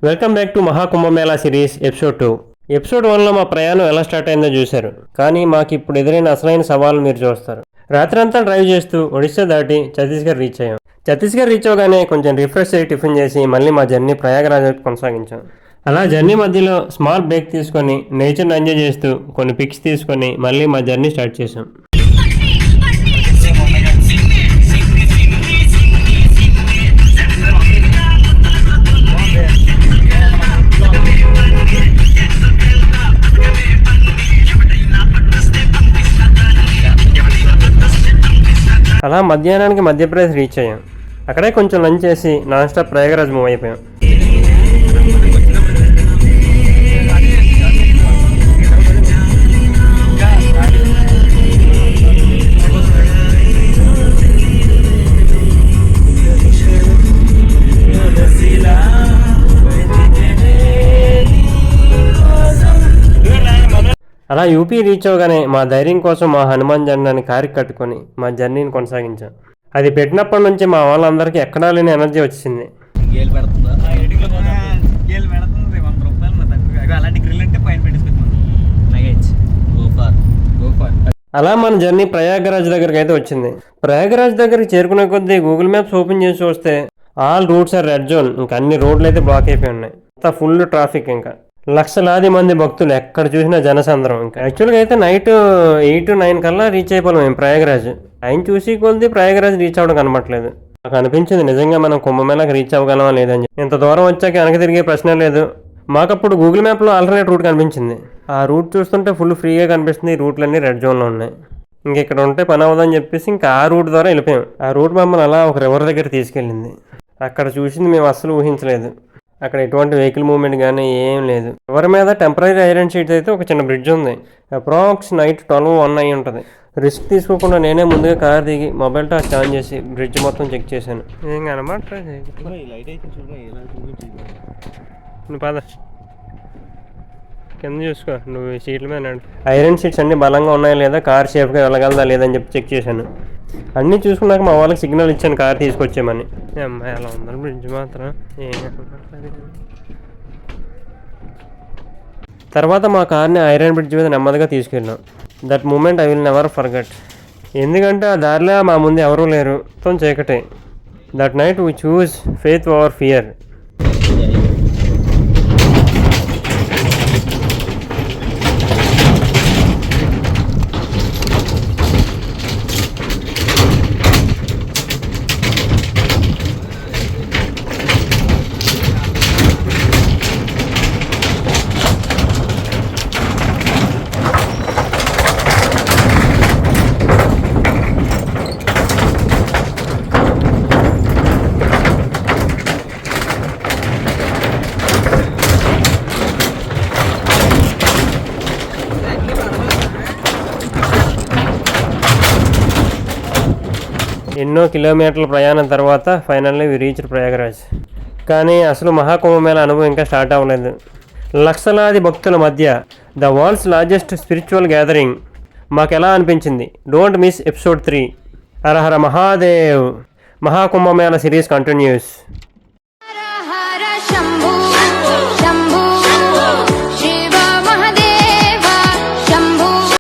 Welcome back to Maha Kumbh Mela series episode 2. Episode 1లో మా ప్రయాణం ఎలా స్టార్ట్ అయిందో చూశారు. కానీ మాకు ఇప్పుడు ఎదురైన అసలైన సవాలు మీరు చూస్తారు. రాత్రంతా డ్రైవ్ చేస్తూ ఒడిశా దాటి ఛత్తీస్గఢ్ రీచ్ అయ్యాం. ఛత్తీస్గఢ్ రీచ్ అవగానే కొంచెం రిఫ్రెష్ అయ్యి టిఫిన్ చేసి మళ్ళీ మా జర్నీ ప్రయాగరాజ్ కొనసాగించాం. అలా జర్నీ మధ్యలో స్మాల్ బ్రేక్ తీసుకొని నేచర్ని ఎంజాయ్ చేస్తూ కొన్ని పిక్స్ తీసుకొని మళ్ళీ మా జర్నీ స్టార్ట్ చేసాం. అలా మధ్యాహ్నానికి మధ్యప్రదేశ్ రీచ్ అయ్యాం. అక్కడే కొంచెం లంచ్ చేసి నాన్ స్టాప్ ప్రయాగరాజ్ మూవ్ అయిపోయాం. అలా యూపీ రీచ్ అవగానే మా ధైర్యం కోసం మా హనుమాన్ జెండాని కారికి కట్టుకొని మా జర్నీని కొనసాగించాం. అది పెట్టినప్పటి నుంచి మా వాళ్ళందరికీ ఎక్కడా లేని ఎనర్జీ వచ్చింది. అలా మన జర్నీ ప్రయాగరాజ్ దగ్గరికి అయితే వచ్చింది. ప్రయాగరాజ్ దగ్గరికి చేరుకునే కొద్దీ గూగుల్ మ్యాప్స్ ఓపెన్ చేసి చూస్తే all routes are red zone. ఇంకా అన్ని రోడ్లు అయితే బ్లాక్ అయిపోయి ఉన్నాయి. అంతా ఫుల్ ట్రాఫిక్. ఇంకా లక్షలాది మంది భక్తులు, ఎక్కడ చూసినా జనసంద్రం. ఇంకా యాక్చువల్గా అయితే నైట్ 8-9 కల్లా రీచ్ అయిపోయాం మేము ప్రయాగరాజ్. ఆయన చూసి కొద్ది ప్రయాగరాజ్ రీచ్ అవ్వడం కనబట్లేదు. నాకు అనిపించింది నిజంగా మనం కుంభమేళాకి రీచ్ అవ్వగలమా లేదని. ఇంత దూరం వచ్చాక వెనక తిరిగే ప్రశ్న లేదు. మాకప్పుడు గూగుల్ మ్యాప్లో ఆల్టర్నేట్ రూట్ కనిపించింది. ఆ రూట్ చూస్తుంటే ఫుల్ ఫ్రీగా కనిపిస్తుంది. ఈ రూట్లన్నీ రెడ్ జోన్లో ఉన్నాయి. ఇంక ఇక్కడ ఉంటే పని అవ్వదని చెప్పేసి ఇంకా ఆ రూట్ ద్వారా వెళ్ళిపోయాం. ఆ రూట్ మమ్మల్ని అలా ఒక రివర్ దగ్గర తీసుకెళ్ళింది. అక్కడ చూసింది మేము అస్సలు ఊహించలేదు. అక్కడ ఎటువంటి వెహికల్ మూవ్మెంట్ కానీ ఏం లేదు. ఎవరి మీద టెంపరీ ఐరన్ షీట్స్ అయితే ఒక చిన్న బ్రిడ్జ్ ఉంది. అప్రాక్స్ నైట్ 12-1 అయి ఉంటుంది. రిస్క్ తీసుకోకుండా నేనే ముందుగా కార్ దిగి మొబైల్ టార్చ్ ఆన్ చేసి బ్రిడ్జ్ మొత్తం చెక్ చేశాను. ఏం కనమాట నువ్వు పద కింద చూసుకో. నువ్వు సీట్ల మీద నడు. ఐరన్ షీట్స్ అన్నీ బలంగా ఉన్నాయా లేదా, కార్ సేఫ్గా వెళ్ళగలదా లేదని చెప్పి చెక్ చేశాను. అన్నీ చూసుకున్నాక మా వాళ్ళకి సిగ్నల్ ఇచ్చాను కార్ తీసుకొచ్చామని. అమ్మాయి అలా ఉందని బ్రిడ్జ్ మాత్రం తర్వాత మా కార్ని ఐరన్ బ్రిడ్జ్ మీద నెమ్మదిగా తీసుకెళ్ళాం. That moment I will never forget. ఎందుకంటే ఆ దారిలో మా ముందు ఎవరూ లేరు, మొత్తం చీకటే. That night we chose faith over fear. ఎన్నో కిలోమీటర్ల ప్రయాణం తర్వాత ఫైనల్లీ వి రీచ్డ్ ప్రయాగరాజ్. కానీ అసలు మహాకుంభమేళా అనుభవం ఇంకా స్టార్ట్ అవ్వలేదు. లక్షలాది భక్తుల మధ్య the world's largest spiritual gathering మాకు ఎలా అనిపించింది? Don't miss episode 3. Har Har Mahadev. Mahakumbh Mela series continuous.